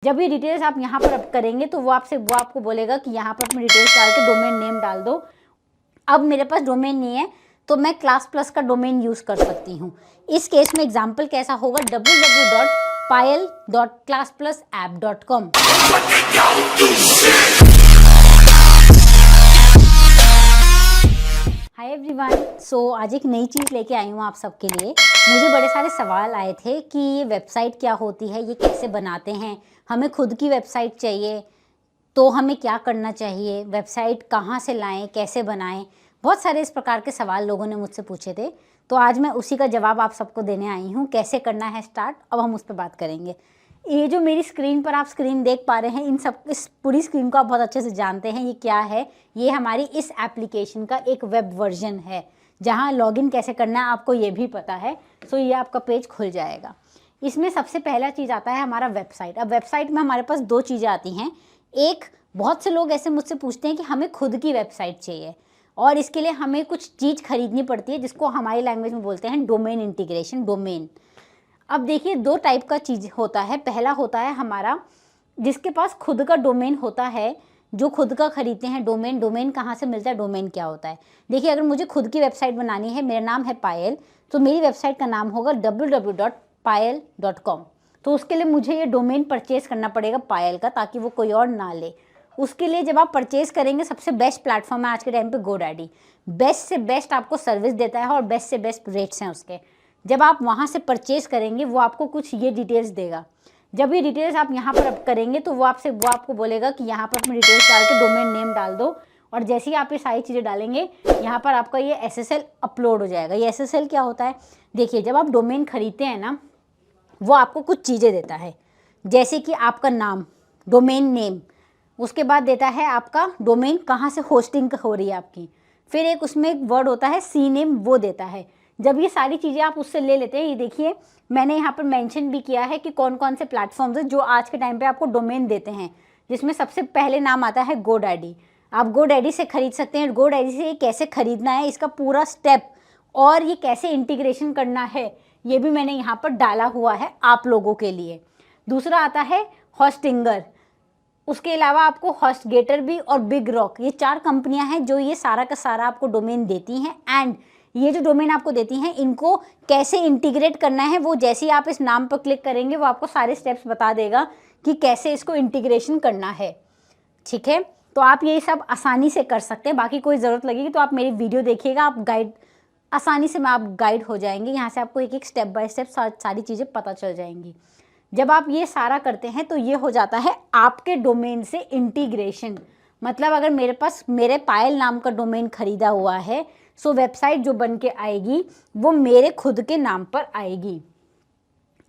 जब ये डिटेल्स आप यहाँ पर अब करेंगे तो वो आपको बोलेगा कि यहाँ पर अपनी डिटेल्स डाल के डोमेन नेम डाल दो। अब मेरे पास डोमेन नहीं है तो मैं क्लास प्लस का डोमेन यूज़ कर सकती हूँ। इस केस में एग्जाम्पल कैसा होगा, www.payal.classplusapp.com। हाय एवरीवन, सो आज एक नई चीज़ लेके आई हूँ आप सबके लिए। मुझे बड़े सारे सवाल आए थे कि ये वेबसाइट क्या होती है, ये कैसे बनाते हैं, हमें खुद की वेबसाइट चाहिए तो हमें क्या करना चाहिए, वेबसाइट कहाँ से लाएं, कैसे बनाएं। बहुत सारे इस प्रकार के सवाल लोगों ने मुझसे पूछे थे, तो आज मैं उसी का जवाब आप सबको देने आई हूँ। कैसे करना है स्टार्ट, अब हम उस पर बात करेंगे। ये जो मेरी स्क्रीन पर आप स्क्रीन देख पा रहे हैं, इस पूरी स्क्रीन को आप बहुत अच्छे से जानते हैं ये क्या है। ये हमारी इस एप्लीकेशन का एक वेब वर्जन है जहाँ लॉगिन कैसे करना है आपको ये भी पता है। सो ये आपका पेज खुल जाएगा। इसमें सबसे पहला चीज़ आता है हमारा वेबसाइट। अब वेबसाइट में हमारे पास दो चीज़ें आती हैं। एक, बहुत से लोग ऐसे मुझसे पूछते हैं कि हमें खुद की वेबसाइट चाहिए और इसके लिए हमें कुछ चीज़ खरीदनी पड़ती है जिसको हमारी लैंग्वेज में बोलते हैं डोमेन इंटीग्रेशन, डोमेन। अब देखिए दो टाइप का चीज़ होता है। पहला होता है हमारा जिसके पास खुद का डोमेन होता है, जो खुद का खरीदते हैं डोमेन। डोमेन कहाँ से मिलता है, डोमेन क्या होता है। देखिए अगर मुझे खुद की वेबसाइट बनानी है, मेरा नाम है पायल, तो मेरी वेबसाइट का नाम होगा www.payal.com। तो उसके लिए मुझे ये डोमेन परचेज़ करना पड़ेगा पायल का, ताकि वो कोई और ना ले। उसके लिए जब आप परचेज़ करेंगे, सबसे बेस्ट प्लेटफॉर्म है आज के टाइम पे GoDaddy। बेस्ट से बेस्ट आपको सर्विस देता है और बेस्ट से बेस्ट रेट्स हैं उसके। जब आप वहाँ से परचेज़ करेंगे वो आपको कुछ ये डिटेल्स देगा। जब ये डिटेल्स आप यहाँ पर अब करेंगे तो वो आपको बोलेगा कि यहाँ पर अपनी डिटेल्स डाल के डोमेन नेम डाल दो। और जैसे ही आप ये सारी चीज़ें डालेंगे, यहाँ पर आपका ये SSL अपलोड हो जाएगा। ये SSL क्या होता है, देखिए जब आप डोमेन खरीदते हैं ना, वो आपको कुछ चीज़ें देता है, जैसे कि आपका नाम, डोमेन नेम, उसके बाद देता है आपका डोमेन कहाँ से होस्टिंग हो रही है आपकी, फिर एक उसमें एक वर्ड होता है CNAME, वो देता है। जब ये सारी चीज़ें आप उससे ले लेते हैं, ये देखिए मैंने यहाँ पर मेंशन भी किया है कि कौन कौन से प्लेटफॉर्म्स हैं जो आज के टाइम पे आपको डोमेन देते हैं, जिसमें सबसे पहले नाम आता है GoDaddy। आप GoDaddy से खरीद सकते हैं। GoDaddy से ये कैसे खरीदना है, इसका पूरा स्टेप और ये कैसे इंटीग्रेशन करना है, ये भी मैंने यहाँ पर डाला हुआ है आप लोगों के लिए। दूसरा आता है होस्टिंगर। उसके अलावा आपको हॉस्टगेटर भी और बिग रॉक, ये 4 कंपनियां हैं जो ये सारा का सारा आपको डोमेन देती हैं। एंड ये जो डोमेन आपको देती हैं, इनको कैसे इंटीग्रेट करना है, वो जैसे ही आप इस नाम पर क्लिक करेंगे वो आपको सारे स्टेप्स बता देगा कि कैसे इसको इंटीग्रेशन करना है। ठीक है, तो आप ये सब आसानी से कर सकते हैं। बाकी कोई ज़रूरत लगेगी तो आप मेरी वीडियो देखिएगा, आप गाइड आसानी से आप गाइड हो जाएंगे। यहाँ से आपको एक एक स्टेप बाय स्टेप सारी चीज़ें पता चल जाएंगी। जब आप ये सारा करते हैं तो ये हो जाता है आपके डोमेन से इंटीग्रेशन। मतलब अगर मेरे पायल नाम का डोमेन खरीदा हुआ है, सो वेबसाइट जो बन के आएगी वो मेरे खुद के नाम पर आएगी।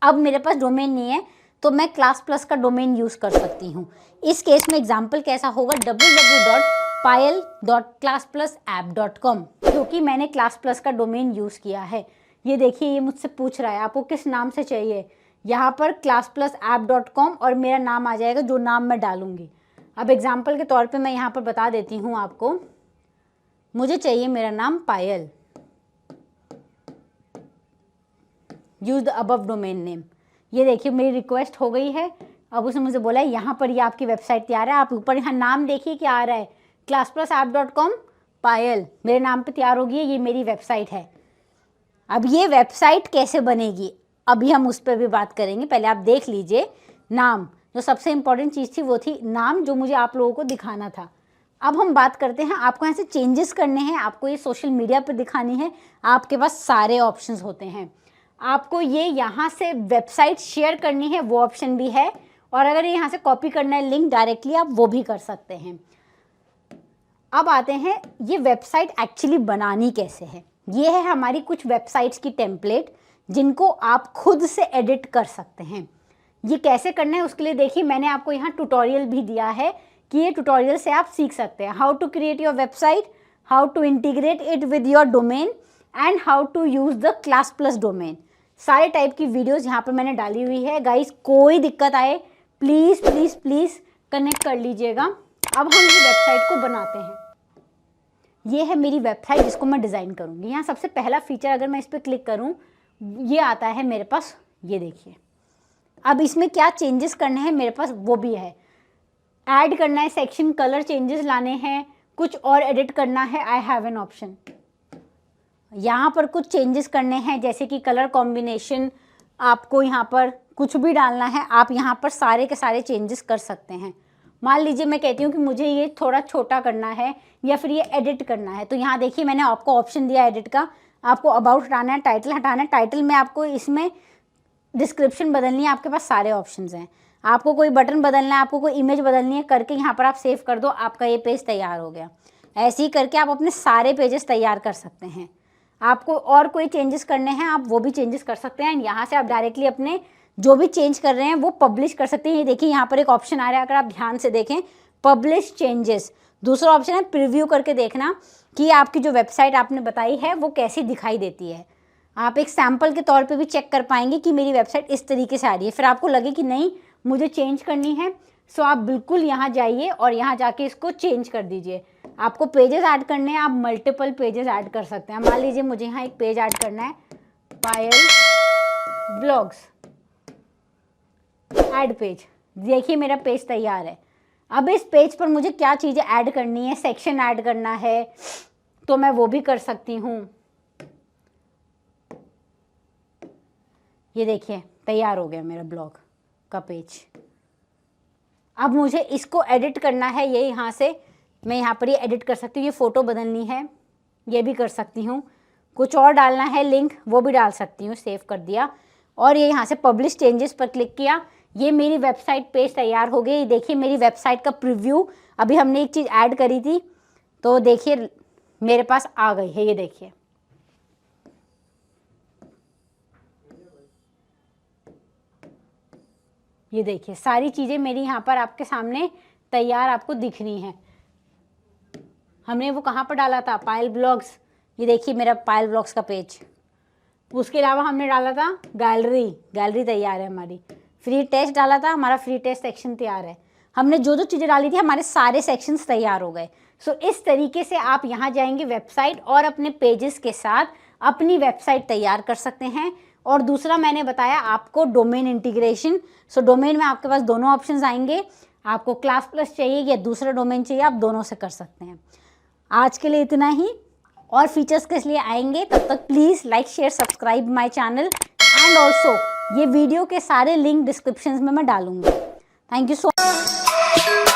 अब मेरे पास डोमेन नहीं है तो मैं क्लास प्लस का डोमेन यूज़ कर सकती हूँ। इस केस में एग्जाम्पल कैसा होगा, www.payal.classplusapp.com, क्योंकि मैंने क्लास प्लस का डोमेन यूज़ किया है। ये देखिए ये मुझसे पूछ रहा है आपको किस नाम से चाहिए, यहाँ पर classplusapp.com और मेरा नाम आ जाएगा जो नाम मैं डालूँगी। अब एग्जाम्पल के तौर पे मैं यहाँ पर बता देती हूँ आपको, मुझे चाहिए मेरा नाम Payal, use the above domain name. ये देखिए मेरी रिक्वेस्ट हो गई है। अब उसने मुझे बोला है यहाँ पर ये आपकी वेबसाइट तैयार है। आप ऊपर यहाँ नाम देखिए क्या आ रहा है, classplusapp.com पायल, मेरे नाम पे तैयार होगी, ये मेरी वेबसाइट है। अब ये वेबसाइट कैसे बनेगी, अभी हम उस पर भी बात करेंगे। पहले आप देख लीजिए नाम, जो सबसे इंपॉर्टेंट चीज़ थी वो थी नाम, जो मुझे आप लोगों को दिखाना था। अब हम बात करते हैं, आपको यहाँ से चेंजेस करने हैं, आपको ये सोशल मीडिया पर दिखानी है, आपके पास सारे ऑप्शंस होते हैं। आपको ये यहाँ से वेबसाइट शेयर करनी है, वो ऑप्शन भी है, और अगर यहाँ से कॉपी करना है लिंक डायरेक्टली, आप वो भी कर सकते हैं। अब आते हैं ये वेबसाइट एक्चुअली बनानी कैसे है। ये है हमारी कुछ वेबसाइट्स की टेम्पलेट जिनको आप खुद से एडिट कर सकते हैं। ये कैसे करना है उसके लिए देखिए मैंने आपको यहाँ ट्यूटोरियल भी दिया है कि ये ट्यूटोरियल से आप सीख सकते हैं how to create your website, how to integrate it with your domain and how to use the Classplus domain. सारे टाइप की वीडियोस यहाँ पर मैंने डाली हुई है। गाइस कोई दिक्कत आए प्लीज़ प्लीज़ प्लीज़ कनेक्ट कर लीजिएगा। अब हम ये वेबसाइट को बनाते हैं। ये है मेरी वेबसाइट जिसको मैं डिज़ाइन करूँगी। यहाँ सबसे पहला फीचर अगर मैं इस पर क्लिक करूँ, ये आता है मेरे पास, ये देखिए अब इसमें क्या चेंजेस करने हैं मेरे पास वो भी है। ऐड करना है सेक्शन, कलर चेंजेस लाने हैं, कुछ और एडिट करना है, आई हैव एन ऑप्शन। यहाँ पर कुछ चेंजेस करने हैं जैसे कि कलर कॉम्बिनेशन, आपको यहाँ पर कुछ भी डालना है, आप यहाँ पर सारे के सारे चेंजेस कर सकते हैं। मान लीजिए मैं कहती हूँ कि मुझे ये थोड़ा छोटा करना है या फिर ये एडिट करना है, तो यहाँ देखिए मैंने आपको ऑप्शन दिया एडिट का। आपको अबाउट हटाना है, टाइटल हटाना है, टाइटल में आपको इसमें डिस्क्रिप्शन बदलनी है, आपके पास सारे ऑप्शंस हैं। आपको कोई बटन बदलना है, आपको कोई इमेज बदलनी है, करके यहाँ पर आप सेव कर दो, आपका ये पेज तैयार हो गया। ऐसे ही करके आप अपने सारे पेजेस तैयार कर सकते हैं। आपको और कोई चेंजेस करने हैं आप वो भी चेंजेस कर सकते हैं। यहाँ से आप डायरेक्टली अपने जो भी चेंज कर रहे हैं वो पब्लिश कर सकते हैं। ये देखिए यहाँ पर एक ऑप्शन आ रहा है, अगर आप ध्यान से देखें, पब्लिश चेंजेस। दूसरा ऑप्शन है प्रीव्यू करके देखना कि आपकी जो वेबसाइट आपने बताई है वो कैसी दिखाई देती है। आप एक सैम्पल के तौर पे भी चेक कर पाएंगे कि मेरी वेबसाइट इस तरीके से आ रही है। फिर आपको लगे कि नहीं मुझे चेंज करनी है, सो आप बिल्कुल यहाँ जाइए और यहाँ जाके इसको चेंज कर दीजिए। आपको पेजेस ऐड करने हैं, आप मल्टीपल पेजेस ऐड कर सकते हैं। मान लीजिए मुझे यहाँ एक पेज ऐड करना है, पायल ब्लॉग्स, ऐड पेज। देखिए मेरा पेज तैयार है। अब इस पेज पर मुझे क्या चीज़ें ऐड करनी है, सेक्शन ऐड करना है तो मैं वो भी कर सकती हूँ। ये देखिए तैयार हो गया मेरा ब्लॉग का पेज। अब मुझे इसको एडिट करना है, ये यहाँ से मैं यहाँ पर ये एडिट कर सकती हूँ। ये फ़ोटो बदलनी है, ये भी कर सकती हूँ। कुछ और डालना है लिंक, वो भी डाल सकती हूँ। सेव कर दिया और ये यहाँ से पब्लिश चेंजेस पर क्लिक किया। ये मेरी वेबसाइट पेज तैयार हो गई। देखिए मेरी वेबसाइट का प्रीव्यू, अभी हमने एक चीज़ ऐड करी थी तो देखिए मेरे पास आ गई है। ये देखिए ये देखिए सारी चीज़ें मेरी यहाँ पर आपके सामने तैयार आपको दिख रही हैं। हमने वो कहाँ पर डाला था, पायल ब्लॉग्स। ये देखिए मेरा पायल ब्लॉग्स का पेज। उसके अलावा हमने डाला था गैलरी, गैलरी तैयार है हमारी। फ्री टेस्ट डाला था, हमारा फ्री टेस्ट सेक्शन तैयार है। हमने जो जो चीज़ें डाली थी हमारे सारे सेक्शंस तैयार हो गए। सो इस तरीके से आप यहाँ जाएंगे वेबसाइट और अपने पेजेस के साथ अपनी वेबसाइट तैयार कर सकते हैं। और दूसरा मैंने बताया आपको डोमेन इंटीग्रेशन। सो डोमेन में आपके पास दोनों ऑप्शंस आएंगे, आपको क्लास प्लस चाहिए या दूसरा डोमेन चाहिए, आप दोनों से कर सकते हैं। आज के लिए इतना ही, और फीचर्स किस लिए आएंगे तब तक please like share subscribe my channel and also ये वीडियो के सारे लिंक डिस्क्रिप्शन में मैं डालूंगी। Thank you so much.